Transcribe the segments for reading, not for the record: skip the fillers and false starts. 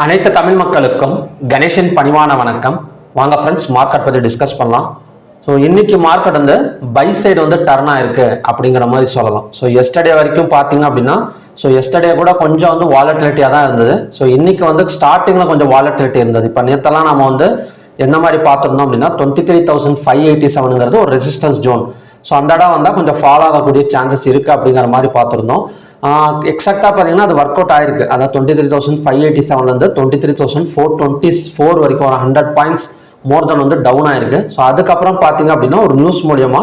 அனைத்து தமிழ் மக்களுக்கும் கணேஷின் பணிவான வணக்கம். வாங்க ஃப்ரெண்ட்ஸ், மார்க்கெட் பற்றி டிஸ்கஸ் பண்ணலாம். ஸோ இன்னைக்கு மார்க்கெட் வந்து பை சைடு வந்து டர்ன் ஆயிருக்கு அப்படிங்கிற மாதிரி சொல்லலாம். ஸோ எஸ்டர்டே வரைக்கும் பார்த்தீங்க அப்படின்னா, ஸோ எஸ்டர்டே கூட கொஞ்சம் வந்து வாலட்டிலிட்டியாக தான் இருந்தது. ஸோ இன்னைக்கு வந்து ஸ்டார்டிங்கில் கொஞ்சம் வாலட்டிலிட்டி இருந்தது. இப்போ நேற்றெல்லாம் நம்ம வந்து எந்த மாதிரி பார்த்துருந்தோம் அப்படின்னா 23,587 ஒரு ரெசிஸ்டன்ஸ் ஜோன். ஸோ அந்த இடம் வந்தால் கொஞ்சம் ஃபாலோ ஆகக்கூடிய சான்சஸ் இருக்குது அப்படிங்கிற மாதிரி பார்த்துருந்தோம். எக்ஸாக்டாக பார்த்தீங்கன்னா அது ஒர்க் அவுட் ஆயிருக்கு. அதாவது 23,587 23,424 வரைக்கும் ஒரு 100 பாயிண்ட்ஸ் மோர் தென் வந்து டவுன் ஆயிருக்கு. ஸோ அதுக்கப்புறம் பார்த்தீங்க அப்படின்னா ஒரு நியூஸ் மூலியமா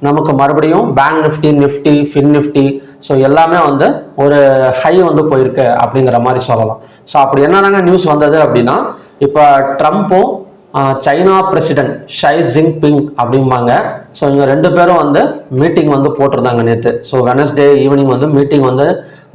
நமக்கு மறுபடியும் bank Nifty, fin Nifty so எல்லாமே வந்து ஒரு ஹை வந்து போயிருக்கு அப்படிங்கிற மாதிரி சொல்லலாம். ஸோ அப்படி என்னென்ன நியூஸ் வந்தது அப்படின்னா, இப்போ ட்ரம்ப்பும் சைனா பிரசிடென்ட் ஷை ஜின்பிங் அப்படிம்பாங்க. ஸோ இவங்க ரெண்டு பேரும் வந்து மீட்டிங் வந்து போட்டிருந்தாங்க நேற்று. ஸோ வெனஸ்டே ஈவினிங் வந்து மீட்டிங் வந்து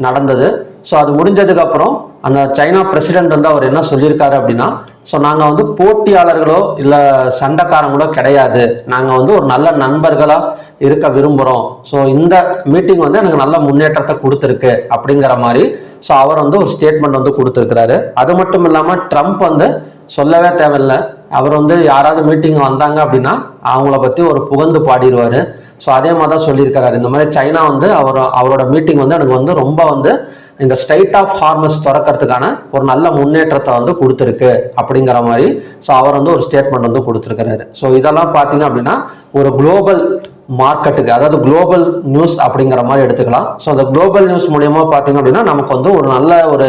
நடந்தது. ஸோ அது முடிஞ்சதுக்கப்புறம் அந்த சைனா பிரசிடென்ட் வந்து அவர் என்ன சொல்லியிருக்காரு அப்படின்னா, ஸோ நாங்கள் வந்து போட்டியாளர்களோ இல்லை சண்டைக்காரங்களோ கிடையாது, நாங்கள் வந்து ஒரு நல்ல நண்பர்களாக இருக்க விரும்புகிறோம். ஸோ இந்த மீட்டிங் வந்து எனக்கு நல்ல முன்னேற்றத்தை கொடுத்துருக்கு அப்படிங்கிற மாதிரி ஸோ அவர் வந்து ஒரு ஸ்டேட்மெண்ட் வந்து கொடுத்துருக்கிறாரு. அது மட்டும் இல்லாமல் ட்ரம்ப் வந்து சொல்லவே தேவையில்லை, அவர் வந்து யாராவது மீட்டிங் வந்தாங்க அப்படின்னா அவங்கள பற்றி ஒரு புகழ்ந்து பாடிடுவார். ஸோ அதே மாதிரி தான் சொல்லியிருக்கிறாரு. இந்த மாதிரி சைனா வந்து அவரோட மீட்டிங் வந்து எனக்கு வந்து ரொம்ப வந்து இந்த ஸ்ட்ரைட் ஆஃப் ஹார்மஸ் திறக்கிறதுக்கான ஒரு நல்ல முன்னேற்றத்தை வந்து கொடுத்துருக்கு அப்படிங்கிற மாதிரி ஸோ அவர் வந்து ஒரு ஸ்டேட்மெண்ட் வந்து கொடுத்துருக்கிறாரு. ஸோ இதெல்லாம் பார்த்தீங்க அப்படின்னா ஒரு குளோபல் மார்க்கெட்டுக்கு, அதாவது குளோபல் நியூஸ் அப்படிங்கிற மாதிரி எடுத்துக்கலாம். ஸோ அந்த குளோபல் நியூஸ் மூலியமா பார்த்தீங்க அப்படின்னா நமக்கு வந்து ஒரு நல்ல ஒரு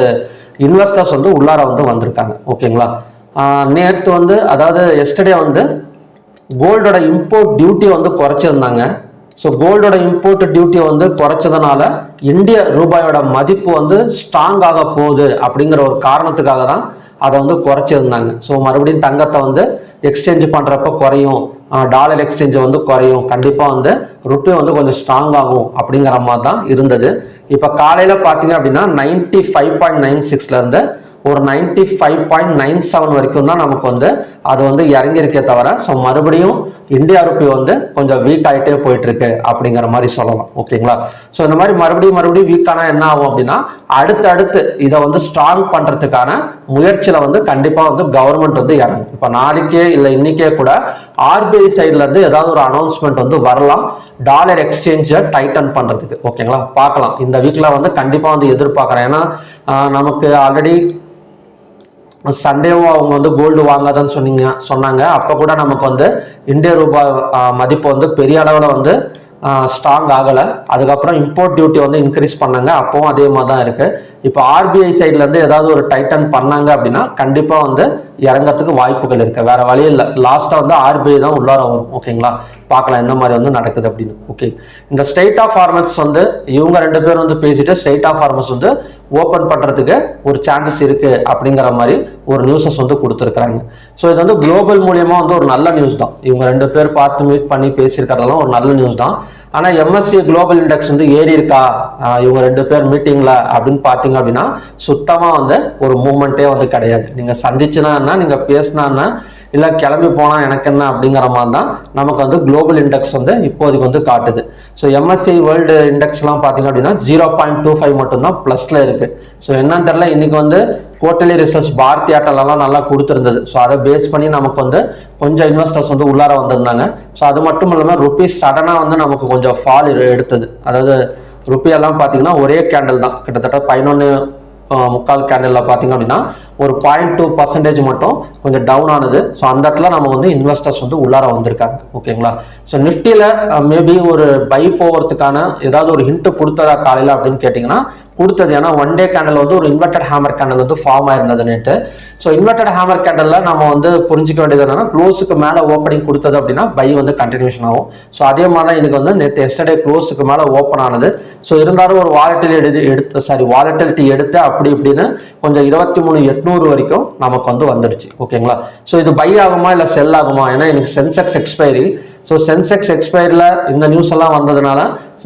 இன்வெஸ்டர்ஸ் வந்து உள்ளார வந்து வந்திருக்காங்க. ஓகேங்களா. நேற்று வந்து அதாவது எஸ்டர்டே வந்து கோல்டோட இம்போர்ட் டியூட்டியை வந்து குறைச்சிருந்தாங்க. ஸோ கோல்டோட இம்போர்ட் டியூட்டியை வந்து குறைச்சதுனால இந்திய ரூபாயோட மதிப்பு வந்து ஸ்ட்ராங் ஆக போகுது அப்படிங்கிற ஒரு காரணத்துக்காக தான் அதை வந்து குறைச்சிருந்தாங்க. ஸோ மறுபடியும் தங்கத்தை வந்து எக்ஸ்சேஞ்ச் பண்ணுறப்ப குறையும், டாலர் எக்ஸ்சேஞ்ச் வந்து குறையும், கண்டிப்பாக வந்து ருப்பி வந்து கொஞ்சம் ஸ்ட்ராங் ஆகும் அப்படிங்கிற மாதிரி தான் இருந்தது. இப்போ காலையில் பார்த்தீங்க அப்படின்னா 95.96 இருந்து ஒரு 95.97 வரைக்கும் தான் நமக்கு வந்து அது வந்து இறங்கியிருக்கே தவிர ஸோ மறுபடியும் இந்தியா ருப்பி வந்து கொஞ்சம் வீக் ஆகிட்டே போயிட்டு இருக்கு அப்படிங்கிற மாதிரி சொல்லலாம். ஓகேங்களா. ஸோ இந்த மாதிரி மறுபடியும் வீக் ஆனால் என்ன ஆகும் அப்படின்னா அடுத்து இதை வந்து ஸ்ட்ராங் பண்றதுக்கான முயற்சியில வந்து கண்டிப்பாக வந்து கவர்மெண்ட் வந்து இறங்கும். இப்போ நாளைக்கே இல்லை இன்னைக்கே கூட ஆர்பிஐ சைட்ல இருந்து ஏதாவது ஒரு அனௌன்ஸ்மெண்ட் வந்து வரலாம் டாலர் எக்ஸ்சேஞ்சை டைட்டன் பண்றதுக்கு. ஓகேங்களா. பார்க்கலாம், இந்த வீக்ல வந்து கண்டிப்பாக வந்து எதிர்பார்க்குறேன். ஏன்னா நமக்கு ஆல்ரெடி சண்டேவும் அவங்க வந்து கோல்டு வாங்காதன்னு சொன்னாங்க. அப்போ கூட நமக்கு வந்து இந்திய ரூபாய் மதிப்பு வந்து பெரிய அளவில் வந்து ஸ்ட்ராங் ஆகலை. அதுக்கப்புறம் இம்போர்ட் டியூட்டி வந்து இன்க்ரீஸ் பண்ணாங்க, அப்பவும் அதே மாதிரி தான் இருக்கு. இப்போ ஆர்பிஐ சைட்லேருந்து ஏதாவது ஒரு டைட்டன் பண்ணாங்க அப்படின்னா கண்டிப்பாக வந்து இறங்கிறதுக்கு வாய்ப்புகள் இருக்கு. வேற வழி இல்லை, லாஸ்ட்டாக வந்து ஆர்பிஐ தான் உள்ளார வரும். ஓகேங்களா. பார்க்கலாம் என்ன மாதிரி வந்து நடக்குது அப்படின்னு. ஓகே, இந்த ஸ்ட்ரைட் ஆஃப் ஃபார்மர்ஸ் வந்து இவங்க ரெண்டு பேரும் வந்து பேசிட்டு ஸ்ட்ரைட் ஆஃப் ஃபார்மர்ஸ் வந்து ஓப்பன் பண்ணுறதுக்கு ஒரு சான்சஸ் இருக்கு அப்படிங்கிற மாதிரி ஒரு நியூஸஸ் வந்து கொடுத்துருக்குறாங்க. ஸோ இது வந்து குளோபல் மூலியமா வந்து ஒரு நல்ல நியூஸ் தான். இவங்க ரெண்டு பேர் பார்த்து மீட் பண்ணி பேசியிருக்கிறதெல்லாம் ஒரு நல்ல நியூஸ் தான். ஆனால் எம்எஸ்சி குளோபல் இண்டெக்ஸ் வந்து ஏறி இருக்கா இவங்க ரெண்டு பேர் மீட்டிங்ல அப்படின்னு பார்த்தீங்க அப்படின்னா சுத்தமாக வந்து ஒரு மூவ்மெண்ட்டே வந்து கிடையாது. நீங்கள் சந்திச்சுனா என்ன, நீங்கள் பேசினா இல்லை கிளம்பி போனால் எனக்கு என்ன அப்படிங்கிற மாதிரி தான் நமக்கு வந்து குளோபல் இண்டெக்ஸ் வந்து இப்போதைக்கு வந்து காட்டுது. ஸோ எம்எஸ்சி வேர்ல்டு இண்டெக்ஸ்லாம் பார்த்தீங்க அப்படின்னா 0.25 மட்டும்தான் ப்ளஸில் இருக்குது. ஸோ என்னன்னு தெரியல, இன்னைக்கு வந்து குவார்டர்லி ரிசல்ட்ஸ் பாரதி ஏர்டெல்லாம் நல்லா கொடுத்துருந்தது. ஸோ அதை பேஸ் பண்ணி நமக்கு வந்து கொஞ்சம் இன்வெஸ்டர்ஸ் வந்து உள்ளார வந்திருந்தாங்க. ஸோ அது மட்டும் இல்லாமல் ருப்பி சடனாக வந்து நமக்கு கொஞ்சம் ஃபால் எடுத்தது. அதாவது ருப்பியெல்லாம் பார்த்தீங்கன்னா ஒரே கேண்டில் தான், கிட்டத்தட்ட 11.25 கேண்டில் பார்த்தீங்க அப்படின்னா ஒரு 0.2% மட்டும் கொஞ்சம் டவுன் ஆனது. ஸோ அந்த இடத்துல நம்ம வந்து இன்வெஸ்டர்ஸ் வந்து உள்ளார வந்திருக்காங்க. ஓகேங்களா. ஸோ நிஃப்டியில் மேபி ஒரு பை போகிறதுக்கான ஏதாவது ஒரு ஹிண்ட் கொடுத்ததா காலையில் அப்படின்னு கேட்டிங்கன்னா கொடுத்தது. ஏன்னா ஒன் டே கேண்டில் வந்து ஒரு இன்வெர்டட் ஹேமர் கேண்டில் வந்து ஃபார்ம் ஆயிருந்தது நேற்று. ஸோ இன்வெர்டட் ஹேமர் கேண்டில் நம்ம வந்து புரிஞ்சிக்க வேண்டியது என்னன்னா க்ளோஸுக்கு மேலே ஓப்பனிங் கொடுத்தது அப்படின்னா பை வந்து கண்டினியூஷன் ஆகும். ஸோ அதே மாதிரி தான் இதுக்கு வந்து நேற்று எஸ்டர்டே க்ளோஸுக்கு மேலே ஓப்பன் ஆனது. ஸோ இருந்தாலும் ஒரு வாலட்டிலிட்டி எடுத்து அப்படி இப்படின்னு கொஞ்சம் 23,800 வரைக்கும் நமக்கு வந்து வந்துடுச்சு. ஓகேங்களா. ஸோ இது பை ஆகுமா இல்லை செல் ஆகுமா? ஏன்னா எனக்கு சென்செக்ஸ் எக்ஸ்பைரி. ஸோ சென்செக்ஸ் எக்ஸ்பைரியில் இந்த நியூஸ் எல்லாம் வந்ததுனால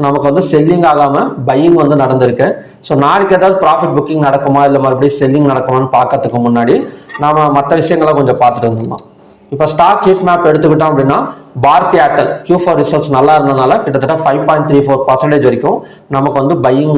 நமக்கு வந்து செல்லிங் ஆகாம பையிங் வந்து நடந்திருக்கு. ஸோ நாளைக்கு ஏதாவது ப்ராஃபிட் புக்கிங் நடக்குமா இல்லை மறுபடியும் செல்லிங் நடக்குமான்னு பார்க்கறதுக்கு முன்னாடி நாம மற்ற விஷயங்களை கொஞ்சம் பார்த்துட்டு வந்துடலாம். இப்போ ஸ்டாக் ஹீட் மேப் எடுத்துக்கிட்டோம் அப்படின்னா பாரதி ஏர்டெல் Q4 ரிசல்ட்ஸ் நல்லா இருந்தனால கிட்டத்தட்ட 5.34% வரைக்கும் நமக்கு வந்து பையிங்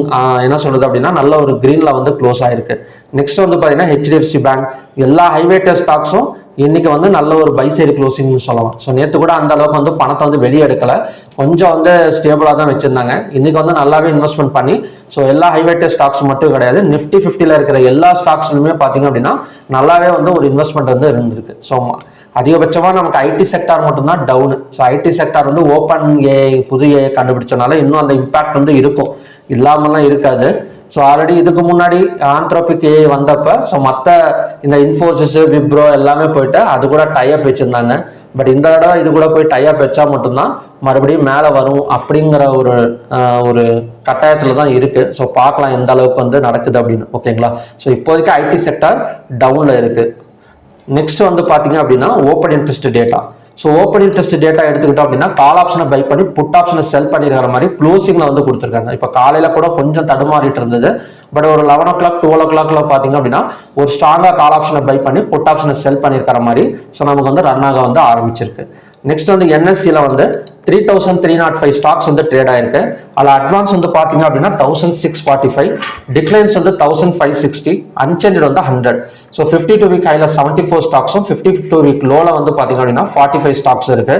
என்ன சொல்றது அப்படின்னா நல்ல ஒரு கிரீன்ல வந்து க்ளோஸ் ஆயிருக்கு. நெக்ஸ்ட் வந்து பாத்தீங்கன்னா HDFC பேங்க் எல்லா ஹைவேட்டர் ஸ்டாக்ஸும் இன்னைக்கு வந்து நல்ல ஒரு பை சைடு க்ளோசிங்னு சொல்லலாம். ஸோ நேற்று கூட அந்த அளவுக்கு வந்து பணத்தை வந்து வெளியே எடுக்கல, கொஞ்சம் வந்து ஸ்டேபிளாக தான் வச்சிருந்தாங்க. இன்னைக்கு வந்து நல்லாவே இன்வெஸ்ட்மெண்ட் பண்ணி ஸோ எல்லா ஹைவேட்டர் ஸ்டாக்ஸ் மட்டும் கிடையாது, Nifty 50ல இருக்கிற எல்லா ஸ்டாக்ஸ்லுமே பார்த்தீங்க அப்படின்னா நல்லாவே வந்து ஒரு இன்வெஸ்ட்மெண்ட் வந்து இருந்திருக்கு. ஸோ அதிகபட்சமாக நமக்கு ஐடி செக்டார் மட்டும்தான் டவுனு. ஸோ ஐடி செக்டார் வந்து ஓப்பன் ஏஐ புது ஏஐ கண்டுபிடிச்சனால இன்னும் அந்த இம்பாக்ட் வந்து இருக்கும், இல்லாமலாம் இருக்காது. ஸோ ஆல்ரெடி இதுக்கு முன்னாடி ஆந்த்ரோபிக் ஏஐ வந்தப்ப ஸோ மற்ற இந்த இன்ஃபோசிஸ் விப்ரோ எல்லாமே போயிட்டு அது கூட டைப் வச்சிருந்தாங்க. பட் இந்த தடவை இது கூட போய் டைப் வச்சா மட்டும்தான் மறுபடியும் மேலே வரும் அப்படிங்கிற ஒரு கட்டாயத்தில் தான் இருக்கு. ஸோ பார்க்கலாம் எந்த அளவுக்கு வந்து நடக்குது அப்படின்னு. ஓகேங்களா? ஸோ இப்போதைக்கு ஐடி செக்டார் டவுன்ல இருக்கு. நெக்ஸ்ட் வந்து பார்த்தீங்க அப்படின்னா open interest data. So open interest data எடுத்துக்கிட்டோம் அப்படின்னா கால் ஆப்ஷனை பை பண்ணி புட் ஆப்ஷனை செல் பண்ணிருக்கிற மாதிரி க்ளோசிங்ல வந்து கொடுத்துருக்காங்க. இப்போ காலையில கூட கொஞ்சம் தடுமாறிட்டு இருந்தது, பட் ஒரு 11 o'clock 12 o'clockல பார்த்தீங்க அப்படின்னா ஒரு ஸ்ட்ராங்கா கால் ஆப்ஷனை பை பண்ணி புட் ஆப்ஷனை செல் பண்ணிருக்கிற மாதிரி ஸோ நமக்கு வந்து ரன் ஆக வந்து ஆரம்பிச்சிருக்கு. நெக்ஸ்ட் வந்து NSE-ல வந்து 3305 ஸ்டாக்ஸ் வந்து ட்ரேட் ஆயிருக்கு. அதில் அட்வான்ஸ் வந்து பார்த்தீங்க அப்படின்னா 1645, டிக்ளைன்ஸ் வந்து 1560, அன்சேஞ்சட் வந்து 100. ஸோ 52 வீக் ஹைல 74 ஸ்டாக்ஸும் 52 வீக் லோல வந்து பார்த்தீங்க அப்படின்னா 45 ஸ்டாக்ஸ் இருக்கு.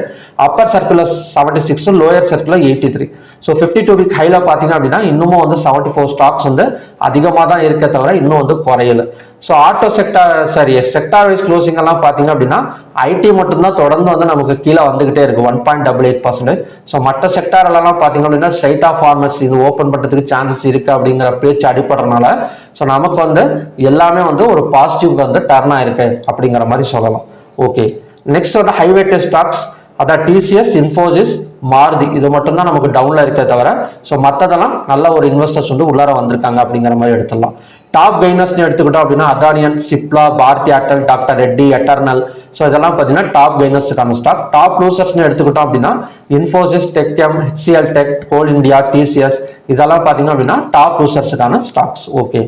Upper circular 76, lower circular 83. So 52 week ஹைல பார்த்தீங்க அப்படின்னா இன்னமும் வந்து 74 ஸ்டாக்ஸ் வந்து அதிகமாக தான் இருக்க தவிர இன்னும் வந்து குறையல. So auto sector wise closing எல்லாம் பார்த்தீங்க அப்படின்னா ஐடி மட்டும்தான் தொடர்ந்து வந்து நமக்கு கீழே வந்துகிட்டே இருக்கு 1.88%. ஸோ மற்ற செக்டார் எல்லாம் பார்த்தீங்க அப்படின்னா ஸ்ட்ரைட் ஆஃப் ஃபார்மர்ஸ் இது ஓப்பன் பண்ணுறதுக்கு சான்சஸ் இருக்கு அப்படிங்கிற பேச்சு அடிப்படுறதுனால ஸோ நமக்கு வந்து எல்லாமே வந்து ஒரு பாசிட்டிவ் வந்து டர்ன் ஆயிருக்கு அப்படிங்கிற மாதிரி சொல்லலாம். ஓகே, நெக்ஸ்ட் வந்து ஹைவேட்டர் ஸ்டாக்ஸ் அதான் TCS, இன்ஃபோசிஸ், மாருதி இது மட்டும்தான் நமக்கு டவுன்ல இருக்க தவிர ஸோ மற்றதெல்லாம் நல்ல ஒரு இன்வெஸ்டர்ஸ் வந்து உள்ளார வந்திருக்காங்க அப்படிங்கிற மாதிரி எடுத்துடலாம். டாப் கெய்னர்ஸ்னு எடுத்துக்கிட்டோம் அப்படின்னா அதானியன், Cipla, Bharti Airtel, doctor Reddy, Eternal. So இதெல்லாம் பார்த்தீங்கன்னா டாப் கெய்னர்ஸுக்கான ஸ்டாக். டாப் லூசர்ஸ்னு எடுத்துக்கிட்டோம் அப்படின்னா Infosys, TechM, HCL tech, Coal India, TCS இதெல்லாம் பார்த்தீங்க அப்படின்னா டாப் லூசர்ஸுக்கான ஸ்டாக்ஸ். ஓகே,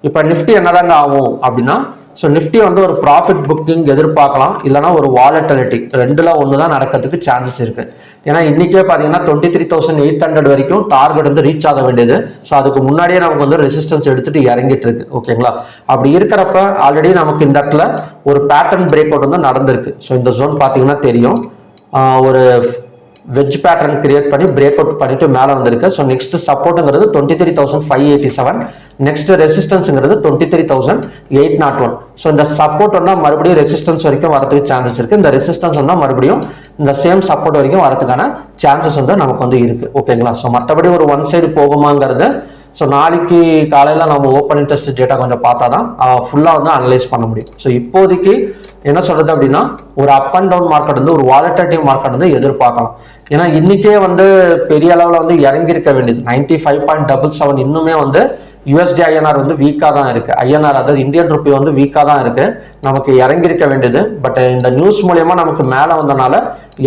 இப்போ நிஃப்டி என்னதாங்க ஆகும் அப்படின்னா ஸோ நிஃப்டி வந்து ஒரு ப்ராஃபிட் புக்கிங் எதிர்பார்க்கலாம், இல்லைனா ஒரு வாலட்டிலிட்டி ரெண்டுல ஒன்று தான் நடக்கிறதுக்கு சான்சஸ் இருக்கு. ஏன்னா இன்னைக்கே பார்த்தீங்கன்னா 23,800 வரைக்கும் டார்கெட் வந்து ரீச் ஆக வேண்டியது. ஸோ அதுக்கு முன்னாடியே நமக்கு வந்து ரெசிஸ்டன்ஸ் எடுத்துட்டு இறங்கிட்டு இருக்கு. ஓகேங்களா? அப்படி இருக்கிறப்ப ஆல்ரெடி நமக்கு இந்த இடத்துல ஒரு பேட்டர்ன் பிரேக் அவுட் வந்து நடந்திருக்கு. ஸோ இந்த ஜோன் பார்த்தீங்கன்னா தெரியும், ஒரு வெஜ் பேட்டர்ன் கிரியேட் பண்ணி பிரேக் அவுட் பண்ணிட்டு மேலே வந்திருக்கு. ஸோ நெக்ஸ்ட் சப்போர்ட்டுங்கிறது 23,587, நெக்ஸ்ட் ரெசிஸ்டன்ஸுங்கிறது 23,801. ஸோ இந்த சப்போர்ட் வந்தால் மறுபடியும் ரெசிஸ்டன்ஸ் வரைக்கும் வரதுக்கு சான்சஸ் இருக்கு. இந்த ரெசிஸ்டன்ஸ் வந்தால் மறுபடியும் இந்த சேம் சப்போர்ட் வரைக்கும் வரதுக்கான சான்சஸ் வந்து நமக்கு வந்து இருக்கு. ஓகேங்களா? ஸோ மற்றபடி ஒரு ஒன் சைடு போகுமாங்கிறது ஸோ நாளைக்கு காலையில் நம்ம ஓப்பன் இன்ட்ரெஸ்ட் டேட்டா கொஞ்சம் பார்த்தா தான் ஃபுல்லாக வந்து அனலைஸ் பண்ண முடியும். ஸோ இப்போதைக்கு என்ன சொல்றது அப்படின்னா ஒரு அப் அண்ட் டவுன் மார்க்கெட் வந்து ஒரு வாலட்டிலிட்டி மார்க்கெட் வந்து எதிர்பார்க்கலாம். ஏன்னா இன்னைக்கே வந்து பெரிய அளவில் வந்து இறங்கியிருக்க வேண்டியது 95.77 இன்னுமே வந்து USD INR வந்து வீக்காக தான் இருக்கு. INR அதாவது இந்தியன் ருப்பி வந்து வீக்காக தான் இருக்கு, நமக்கு இறங்கியிருக்க வேண்டியது. பட் இந்த நியூஸ் மூலயமா நமக்கு மேலே வந்தனால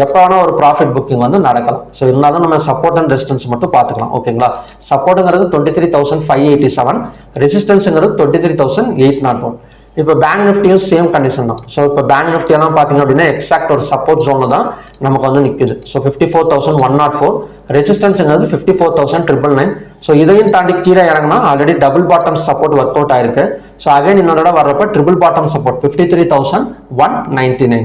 எப்போ வேணா ஒரு ப்ராஃபிட் புக்கிங் வந்து நடக்கலாம். ஸோ இருந்தாலும் நம்ம சப்போர்ட் அண்ட் ரெசிஸ்டன்ஸ் மட்டும் பார்த்துக்கலாம். ஓகேங்களா? சப்போர்ட்டுங்கிறது 23,587, ரெசிஸ்டன்ஸுங்கிறது 23,801. இப்போ பேங்க் நிஃப்டியும் சேம் கண்டிஷன் தான். ஸோ இப்போ பேங்க் நிஃப்டி எல்லாம் பார்த்தீங்க அப்படின்னா எக்ஸாக்ட் ஒரு சப்போர்ட் ஜோன்ல தான் நமக்கு வந்து நிற்குது. ஸோ 54,104, ரெசிஸ்டன்ஸுங்கிறது 54,999. ஸோ இதையும் தாண்டி கீழே இறங்கினா already double bottom support work out ஆயிருக்கு. ஸோ அகைன் இன்னொரு வர்றப்ப ட்ரிபிள் பாட்டம் சப்போர்ட் 53,199.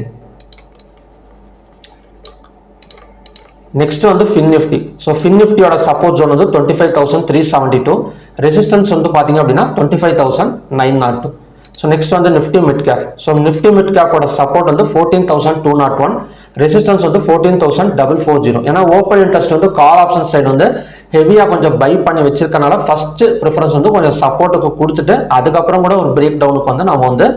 நெக்ஸ்ட் வந்து ஃபின் நிஃப்டி. ஸோ ஃபின் நிஃப்டியோட சப்போர்ட் ஜோன் வந்து 25,372, ரெசிஸ்டன்ஸ் வந்து பார்த்தீங்க அப்படின்னா 25,902. ஸோ நெக்ஸ்ட் வந்து Nifty mid cap. So Nifty mid கேப்போட சப்போர்ட் வந்து 14,201, ரெசிஸ்டன்ஸ் வந்து 14,440. ஏன்னா ஓப்பன் இன்ட்ரெஸ்ட் வந்து கால் ஆப்ஷன் சைடு வந்து ஹெவியாக கொஞ்சம் பை பண்ணி வச்சிருக்கனால ஃபர்ஸ்ட் ப்ரிஃபரன்ஸ் வந்து கொஞ்சம் சப்போர்ட்டுக்கு கொடுத்துட்டு அதுக்கப்புறம் கூட ஒரு பிரேக் டவுனுக்கு வந்து நம்ம வந்து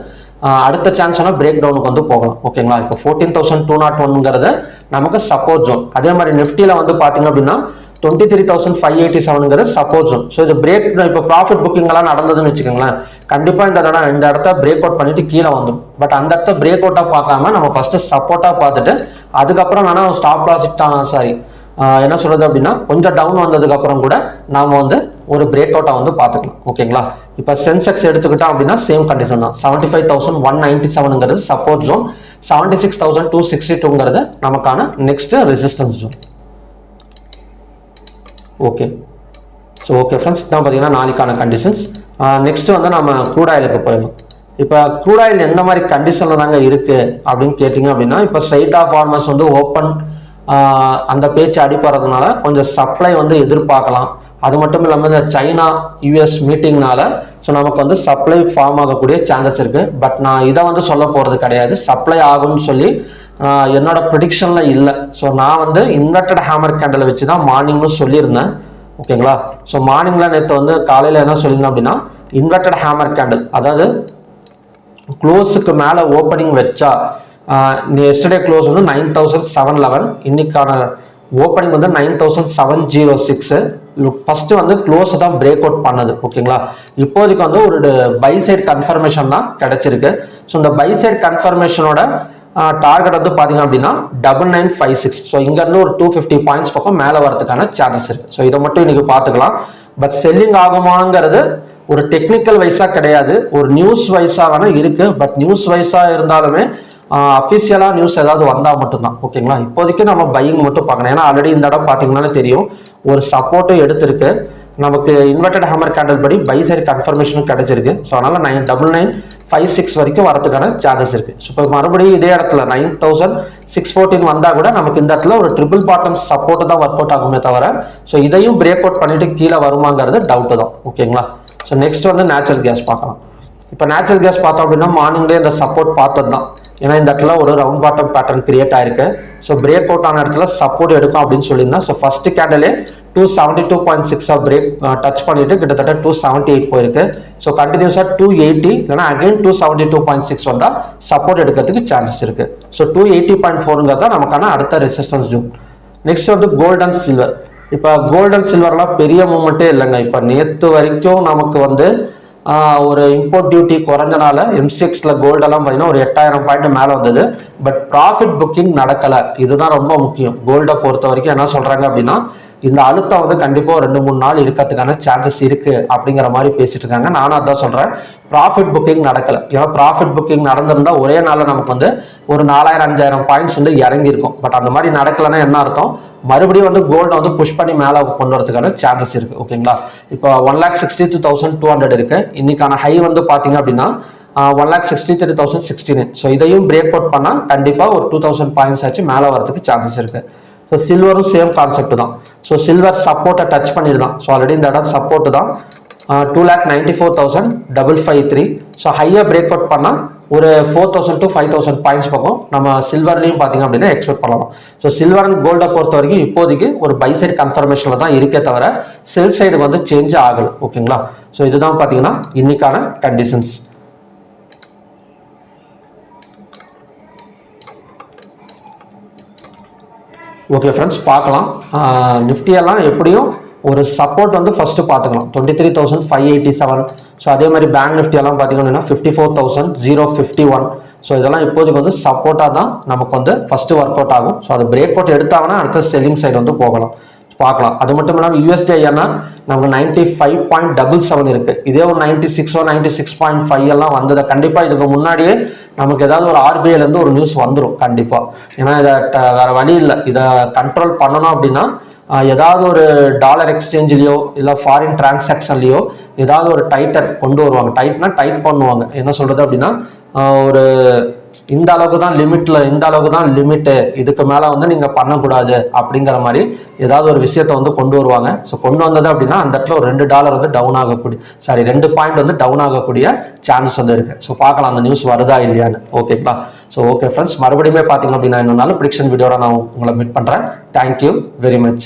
அடுத்த சான்ஸ்னா பிரேக் டவுனுக்கு வந்து போகலாம். ஓகேங்களா? இப்போ 14,201ங்கிறது நமக்கு சப்போர்ட் ஜோன். அதே மாதிரி நிஃப்டியில் வந்து பார்த்தீங்க அப்படின்னா 23,587ங்கிறது சப்போர்ட் ஜோன். ஸோ இது பிரேக் இப்போ ப்ராஃபிட் புக்கிங் எல்லாம் நடந்ததுன்னு வச்சுக்கோங்களேன், கண்டிப்பாக இந்த இடத்த பிரேக் அவுட் பண்ணிட்டு கீழே வந்துடும். பட் அந்த இடத்த பிரேக் அவுட்டாக பார்க்காம நம்ம ஃபர்ஸ்ட் சப்போர்ட்டாக பார்த்துட்டு அதுக்கப்புறம் வேணா ஸ்டாப் லாஸ் என்ன சொல்றது அப்படின்னா கொஞ்சம் டவுன் வந்ததுக்கு அப்புறம் கூட நாம வந்து ஒரு பிரேக் அவுட்டாக வந்து பார்த்துக்கலாம். ஓகேங்களா? இப்போ சென்செக்ஸ் எடுத்துக்கிட்டோம் அப்படின்னா சேம் கண்டிஷன் தான். 75,197ங்கிறது சப்போர்ட் ஜோன், 76,262ங்கிறது நமக்கான next resistance zone. Okay, so okay friends, இதான் பார்த்தீங்கன்னா நாளைக்கான கண்டிஷன்ஸ். நெக்ஸ்ட் வந்து நம்ம க்ரூட் ஆயிலுக்கு போயிடலாம். இப்போ க்ரூட் ஆயில் எந்த மாதிரி கண்டிஷனில் தாங்க இருக்குது அப்படின்னு கேட்டிங்க அப்படின்னா, இப்போ ஸ்ட்ரைட் ஆஃப் ஃபார்மர்ஸ் வந்து ஓப்பன் அந்த பேச்சு அடிப்படுறதுனால கொஞ்சம் சப்ளை வந்து எதிர்பார்க்கலாம். அது மட்டும் இல்லாமல் இந்த சைனா யூஎஸ் மீட்டிங்னால ஸோ நமக்கு வந்து சப்ளை ஃபார்ம் ஆகக்கூடிய சான்சஸ் இருக்குது. பட் நான் இதை வந்து சொல்ல போகிறது கிடையாது, சப்ளை ஆகும்னு சொல்லி என்னோட ப்ரிடிக்ஷனில் இல்லை. ஸோ நான் வந்து இன்வெர்டட் ஹேமர் கேண்டலை வச்சு தான் மார்னிங்கும் சொல்லியிருந்தேன். ஓகேங்களா? ஸோ மார்னிங்கில் நேற்று வந்து காலையில் என்ன சொல்லியிருந்தேன் அப்படின்னா, இன்வெர்டட் ஹேமர் கேண்டில், அதாவது க்ளோஸுக்கு மேலே ஓப்பனிங் வச்சா எஸ்டர்டே க்ளோஸ் வந்து 9,711, இன்னைக்கான ஓப்பனிங் வந்து 9,706. ஃபர்ஸ்ட் வந்து க்ளோஸ் தான் பிரேக் அவுட் பண்ணது. ஓகேங்களா? இப்போதைக்கு வந்து ஒரு பை சைட் கன்ஃபர்மேஷன் தான் கிடைச்சிருக்கு. ஸோ இந்த பை சைட் கன்ஃபர்மேஷனோட டார்கெட் வந்து பார்த்தீங்க அப்படின்னா 9956. ஸோ இங்கேருந்து ஒரு 250 பாயிண்ட்ஸ் பக்கம் மேலே வரதுக்கான சான்சஸ் இருக்கு. ஸோ இதை மட்டும் இன்னைக்கு பார்த்துக்கலாம். பட் செல்லிங் ஆகுமாங்கிறது ஒரு டெக்னிக்கல் வைஸாக கிடையாது, ஒரு நியூஸ் வைஸாக வேணால் இருக்கு. பட் நியூஸ் வைஸாக இருந்தாலுமே அஃபிஷியலாக நியூஸ் ஏதாவது வந்தால் மட்டும்தான். ஓகேங்களா? இப்போதைக்கு நம்ம பையிங் மட்டும் பார்க்கணும். ஏன்னா ஆல்ரெடி இந்த இடம் பார்த்தீங்கன்னாலே தெரியும், ஒரு சப்போர்ட்டும் எடுத்திருக்கு. நமக்கு இன்வெர்டட் ஹேமர் கேண்டல் படி பை சைடு கன்ஃபர்மேஷனும் கிடைச்சிருக்கு. ஸோ அதனால 9956 வரைக்கும் வரதுக்கான சான்சஸ் இருக்கு. ஸோ இப்போ மறுபடியும் இதே இடத்துல 9614 வந்தால் கூட நமக்கு இந்த இடத்துல ஒரு ட்ரிபிள் பாட்டம் சப்போர்ட் தான் ஒர்க் அவுட் ஆகுமே தவிர, ஸோ இதையும் பிரேக் அவுட் பண்ணிட்டு கீழே வருமாங்கிறது டவுட்டு தான். ஓகேங்களா? ஸோ நெக்ஸ்ட் வந்து நேச்சுரல் கேஸ் பார்க்கலாம். இப்போ நேச்சுரல் கேஸ் பார்த்தோம் அப்படின்னா மார்னிங்லேயே இந்த சப்போர்ட் பார்த்தது தான். ஏன்னா இந்த இடத்துல ஒரு ரவுண்ட் பாட்டம் பேட்டர்ன் கிரியேட் ஆயிருக்கு. ஸோ பிரேக் அவுட் ஆன இடத்துல சப்போர்ட் எடுக்கும் அப்படின்னு சொல்லியிருந்தேன். ஸோ ஃபர்ஸ்ட் கேண்டலே 272.6 பிரேக் டச் பண்ணிட்டு கிட்டத்தட்ட 278 போயிருக்கு. ஸோ கண்டினியூஸாக 280 இல்லைன்னா அகைன் 272.6 வந்தால் சப்போர்ட் எடுக்கிறதுக்கு சான்சஸ் இருக்கு. ஸோ 280.4ங்கிறது தான் நமக்கான அடுத்த ரெசிஸ்டன்ஸ் ஜோன். நெக்ஸ்ட் வந்து கோல்ட் அண்ட் சில்வர். இப்போ கோல்ட் அண்ட் சில்வர்லாம் பெரிய மூமெண்ட்டே இல்லைங்க. இப்போ நேற்று வரைக்கும் நமக்கு வந்து ஒரு இம்போர்ட் டியூட்டி குறைஞ்சனால M6ல கோல்டெல்லாம் பார்த்தீங்கன்னா ஒரு 8000 பாயிண்ட் மேலே வந்தது. பட் ப்ராஃபிட் புக்கிங் நடக்கலை. இதுதான் ரொம்ப முக்கியம். கோல்டை பொறுத்த வரைக்கும் என்ன சொல்றாங்க அப்படின்னா, இந்த அழுத்தம் வந்து கண்டிப்பாக 2-3 நாள் இருக்கிறதுக்கான சான்சஸ் இருக்கு அப்படிங்கிற மாதிரி பேசிட்டு இருக்காங்க. நானும் அதான் சொல்றேன், ப்ராஃபிட் புக்கிங் நடக்கலை. ஏன்னா ப்ராஃபிட் புக்கிங் நடந்திருந்தா ஒரே நாளில் நமக்கு வந்து ஒரு 4000-5000 பாயிண்ட்ஸ் வந்து இறங்கியிருக்கும். பட் அந்த மாதிரி நடக்கலைன்னா என்ன அர்த்தம், மறுபடியும் வந்து கோல்டை வந்து புஷ் பண்ணி மேலே கொண்டு வரதுக்கான சான்சஸ் இருக்கு. ஓகேங்களா? இப்போ 1,62,200 இருக்கு. இன்னைக்கான ஹை வந்து பார்த்தீங்க அப்படின்னா 1,63,016. ஸோ இதையும் பிரேக் அவுட் பண்ணால் கண்டிப்பாக ஒரு 2000 பாயிண்ட்ஸ் ஆச்சு மேலே வரதுக்கு சான்சஸ் இருக்கு. ஸோ சில்வரும் சேம் கான்செப்ட் தான். ஸோ சில்வர் சப்போர்ட்டை டச் பண்ணிடுதான். ஸோ ஆல்ரெடி இந்த இடம் சப்போர்ட் தான் 2,94,553. ஸோ ஹையாக பிரேக் அவுட் பண்ணால் ஒரு 4,000 to 5,000 பாயிண்ட்ஸ் பக்கம் நம்ம சில்வர்லையும் பார்த்தீங்க அப்படின்னா எக்ஸ்பெக்ட் பண்ணலாம். ஸோ சில்வர் அண்ட் கோல்டை பொறுத்த வரைக்கும் இப்போதைக்கு ஒரு பை சைடு கன்ஃபர்மேஷனில் தான் இருக்கே தவிர செல் சைடு வந்து சேஞ்ச் ஆகலை. ஓகேங்களா? ஸோ இதுதான் பார்த்தீங்கன்னா இன்னைக்கான கண்டிஷன்ஸ். ஓகே ஃப்ரெண்ட்ஸ், பார்க்கலாம். நிஃப்டியெல்லாம் எப்படியும் ஒரு சப்போர்ட் வந்து ஃபர்ஸ்ட் பார்த்துக்கலாம் 23,587. ஸோ அதே மாதிரி பேங்க் நிஃப்டியெல்லாம் பார்த்தீங்கன்னா 54,051. ஸோ இதெல்லாம் இப்போதைக்கு வந்து சப்போர்ட்டாக தான் நமக்கு வந்து ஃபர்ஸ்ட் ஒர்க் அவுட் ஆகும். ஸோ அது பிரேக் அவுட் எடுத்தாங்கன்னா அடுத்த செல்லிங் சைடு வந்து போகலாம், பார்க்கலாம். அது மட்டும் இல்லாமல் USD ஐஎன்ஆர் நமக்கு 95.77 இருக்கு. இதே ஒரு 96 96.5 எல்லாம் வந்தது கண்டிப்பாக இதுக்கு முன்னாடியே நமக்கு ஏதாவது ஒரு RBIலேருந்து ஒரு நியூஸ் வந்துடும் கண்டிப்பாக. ஏன்னா இதை வேற வழி இல்லை, இதை கண்ட்ரோல் பண்ணணும் அப்படின்னா ஏதாவது ஒரு டாலர் எக்ஸ்சேஞ்சிலையோ இல்லை ஃபாரின் டிரான்சாக்ஷன்லையோ ஏதாவது ஒரு டைட்டர் கொண்டு வருவாங்க. டைட்னா டைட் பண்ணுவாங்க. என்ன சொல்றது அப்படின்னா ஒரு இந்த அளவுக்கு தான் லிமிட்ல, இந்த அளவுக்கு தான் லிமிட்டு, இதுக்கு மேலே வந்து நீங்கள் பண்ணக்கூடாது அப்படிங்கிற மாதிரி ஏதாவது ஒரு விஷயத்த வந்து கொண்டு வருவாங்க. ஸோ கொண்டு வந்தது அப்படின்னா அந்த இடத்துல ஒரு $2 வந்து டவுன் ஆகக்கூடிய 2 பாயிண்ட் வந்து டவுன் ஆகக்கூடிய சான்சஸ் வந்து இருக்கு. ஸோ பார்க்கலாம் அந்த நியூஸ் வருதா இல்லையான்னு. ஓகேங்களா? ஸோ ஓகே ஃப்ரெண்ட்ஸ், மறுபடியுமே பார்த்தீங்க அப்படின்னா இன்னொரு நாள் ப்ரிடிக்ஷன் வீடியோட நான் உங்களை மீட் பண்ணுறேன். Thank you very much.